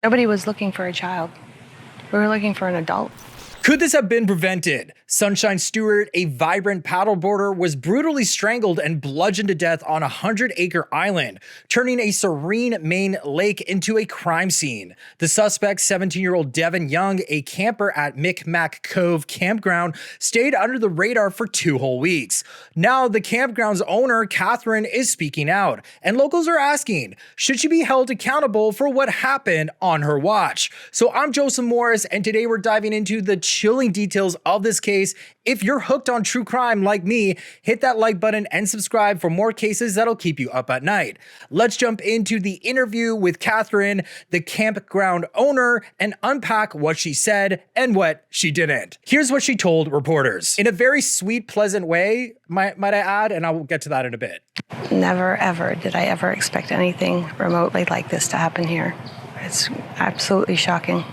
Nobody was looking for a child. We were looking for an adult. Could this have been prevented? Sunshine Stewart, a vibrant paddleboarder, was brutally strangled and bludgeoned to death on a 100-acre island, turning a serene Maine lake into a crime scene. The suspect, 17-year-old Devin Young, a camper at Mic Mac Cove Campground, stayed under the radar for 2 whole weeks. Now, the campground's owner, Katherine, is speaking out, and locals are asking, should she be held accountable for what happened on her watch? So I'm Joseph Morris, and today we're diving into the chilling details of this case. If you're hooked on true crime like me, hit that like button and subscribe for more cases that'll keep you up at night. Let's jump into the interview with Katherine, the campground owner, and unpack what she said and what she didn't. Here's what she told reporters. In a very sweet, pleasant way, might I add, and I'll get to that in a bit. Never, ever did I ever expect anything remotely like this to happen here. It's absolutely shocking.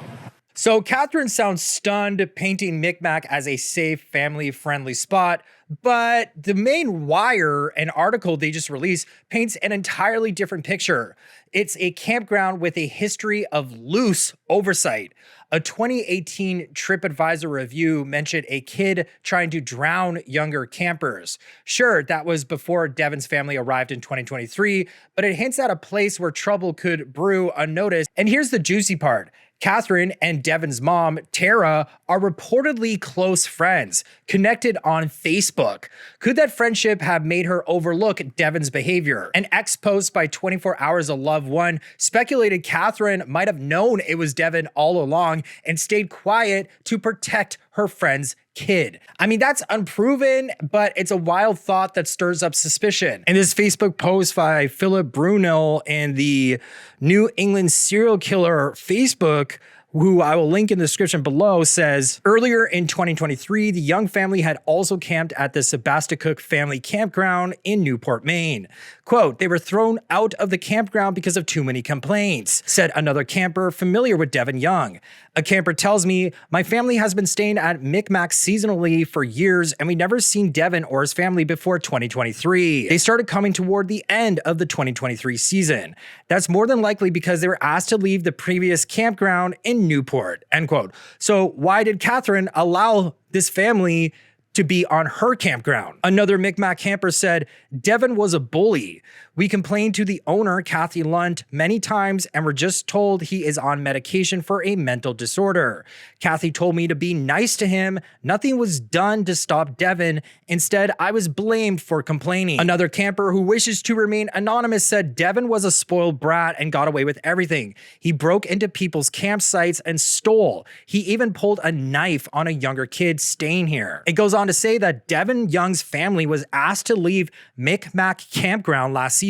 So Katherine sounds stunned, painting Mic Mac as a safe, family-friendly spot, but the Maine Wire, an article they just released, paints an entirely different picture. It's a campground with a history of loose oversight. A 2018 TripAdvisor review mentioned a kid trying to drown younger campers. Sure, that was before Devin's family arrived in 2023, but it hints at a place where trouble could brew unnoticed. And here's the juicy part. Katherine and Devin's mom, Tara, are reportedly close friends, connected on Facebook. Could that friendship have made her overlook Devin's behavior? An ex-post by 24 Hours of Love 1 speculated Katherine might have known it was Devin all along and stayed quiet to protect her friend's kid. I mean, that's unproven, but it's a wild thought that stirs up suspicion. In this Facebook post by Philip Brunel and the New England Serial Killer Facebook, who I will link in the description below, says, earlier in 2023, the Young family had also camped at the Sebasticook family campground in Newport, Maine. Quote, they were thrown out of the campground because of too many complaints, said another camper familiar with Devin Young. A camper tells me, my family has been staying at Mic Mac seasonally for years and we never seen Devin or his family before 2023. They started coming toward the end of the 2023 season. That's more than likely because they were asked to leave the previous campground in Newport, end quote. So why did Katherine allow this family to be on her campground? Another Mic Mac camper said, Devin was a bully. We complained to the owner, Kathy Lunt, many times and were just told he is on medication for a mental disorder. Kathy told me to be nice to him. Nothing was done to stop Devin. Instead, I was blamed for complaining. Another camper who wishes to remain anonymous said Devin was a spoiled brat and got away with everything. He broke into people's campsites and stole. He even pulled a knife on a younger kid staying here. It goes on to say that Devin Young's family was asked to leave Mic Mac Campground last season.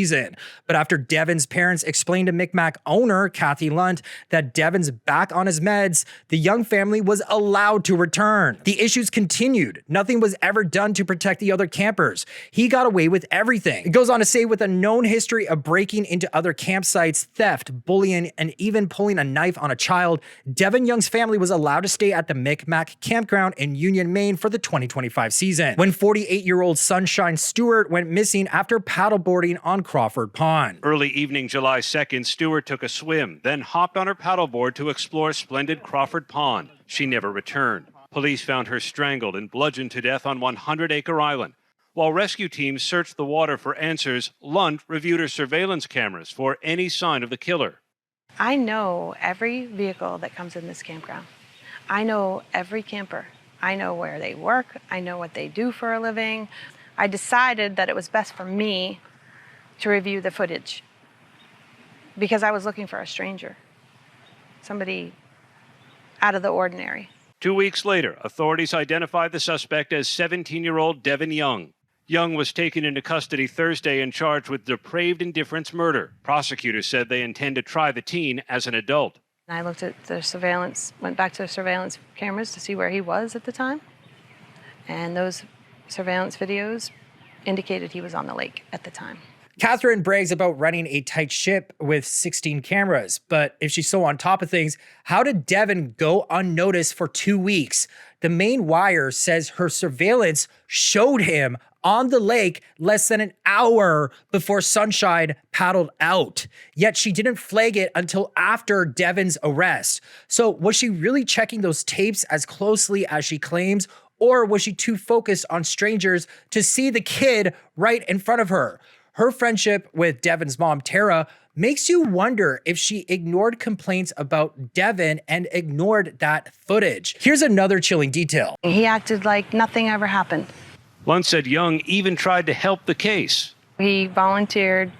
But after Devin's parents explained to Mic Mac owner, Kathy Lunt, that Devin's back on his meds, the Young family was allowed to return. The issues continued. Nothing was ever done to protect the other campers. He got away with everything. It goes on to say, with a known history of breaking into other campsites, theft, bullying, and even pulling a knife on a child, Devin Young's family was allowed to stay at the Mic Mac Campground in Union, Maine for the 2025 season, when 48-year-old Sunshine Stewart went missing after paddleboarding on Crawford Pond. Early evening, July 2nd, Stewart took a swim, then hopped on her paddleboard to explore splendid Crawford Pond. She never returned. Police found her strangled and bludgeoned to death on 100-acre island. While rescue teams searched the water for answers, Lunt reviewed her surveillance cameras for any sign of the killer. I know every vehicle that comes in this campground. I know every camper. I know where they work. I know what they do for a living. I decided that it was best for me to review the footage because I was looking for a stranger, somebody out of the ordinary. 2 weeks later, authorities identified the suspect as 17-year-old Devin Young. Young was taken into custody Thursday and charged with depraved indifference murder. Prosecutors said they intend to try the teen as an adult. I looked at the surveillance, went back to the surveillance cameras to see where he was at the time, and those surveillance videos indicated he was on the lake at the time. Katherine brags about running a tight ship with 16 cameras, but if she's so on top of things, how did Devin go unnoticed for 2 weeks? The Maine Wire says her surveillance showed him on the lake less than an hour before Sunshine paddled out. Yet she didn't flag it until after Devin's arrest. So was she really checking those tapes as closely as she claims? Or was she too focused on strangers to see the kid right in front of her? Her friendship with Devin's mom, Tara, makes you wonder if she ignored complaints about Devin and ignored that footage. Here's another chilling detail. He acted like nothing ever happened. Lunt said Young even tried to help the case. He volunteered.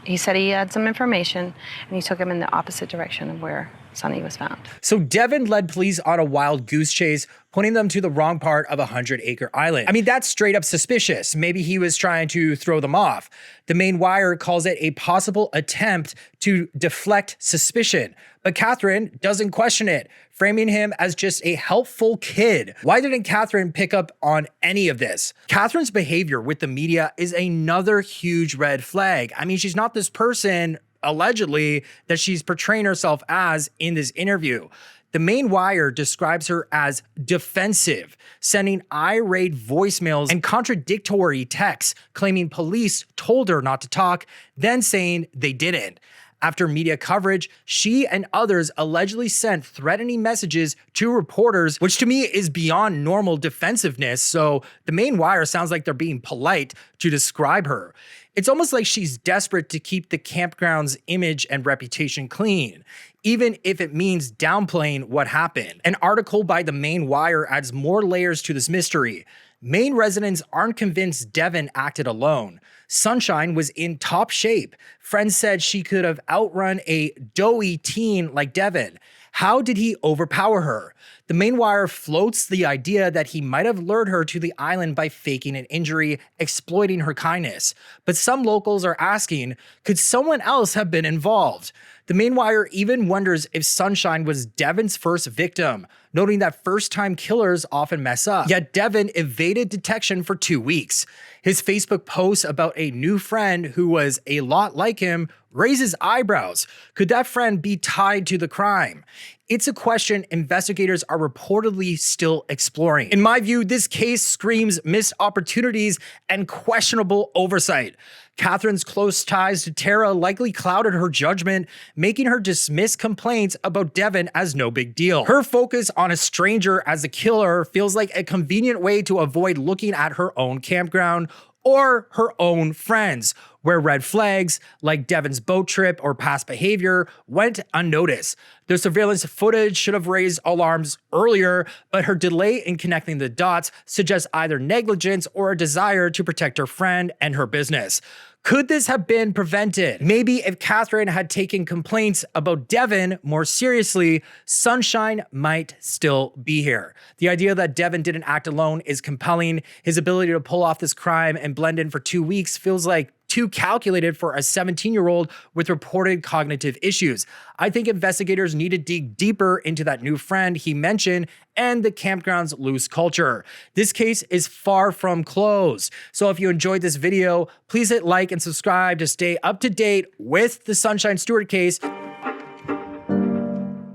He said he had some information, and he took him in the opposite direction of where Sonny was found. So Devin led police on a wild goose chase, pointing them to the wrong part of a 100-acre island. I mean, that's straight up suspicious. Maybe he was trying to throw them off. The Maine Wire calls it a possible attempt to deflect suspicion. But Katherine doesn't question it, framing him as just a helpful kid. Why didn't Katherine pick up on any of this? Katherine's behavior with the media is another huge red flag. I mean, she's not this person allegedly that she's portraying herself as in this interview. The Maine Wire describes her as defensive, sending irate voicemails and contradictory texts claiming police told her not to talk, then saying they didn't. After media coverage, she and others allegedly sent threatening messages to reporters, which to me is beyond normal defensiveness. So the Maine Wire sounds like they're being polite to describe her. It's almost like she's desperate to keep the campground's image and reputation clean, even if it means downplaying what happened. An article by the Maine Wire adds more layers to this mystery. Maine residents aren't convinced Devin acted alone. Sunshine was in top shape. Friends said she could have outrun a doughy teen like Devin. How did he overpower her? The Maine Wire floats the idea that he might have lured her to the island by faking an injury, exploiting her kindness. But some locals are asking, could someone else have been involved? The Maine Wire even wonders if Sunshine was Devin's first victim, noting that first-time killers often mess up. Yet Devin evaded detection for 2 weeks. His Facebook post about a new friend who was a lot like him raises eyebrows. Could that friend be tied to the crime? It's a question investigators are reportedly still exploring. In my view, this case screams missed opportunities and questionable oversight. Katherine's close ties to Tara likely clouded her judgment, making her dismiss complaints about Devin as no big deal. Her focus on a stranger as a killer feels like a convenient way to avoid looking at her own campground or her own friends, where red flags like Devin's boat trip or past behavior went unnoticed. The surveillance footage should have raised alarms earlier, but her delay in connecting the dots suggests either negligence or a desire to protect her friend and her business. Could this have been prevented? Maybe if Katherine had taken complaints about Devin more seriously, Sunshine might still be here. The idea that Devin didn't act alone is compelling. His ability to pull off this crime and blend in for 2 weeks feels like too calculated for a 17-year-old with reported cognitive issues. I think investigators need to dig deeper into that new friend he mentioned and the campground's loose culture. This case is far from closed. So if you enjoyed this video, please hit like and subscribe to stay up to date with the Sunshine Stewart case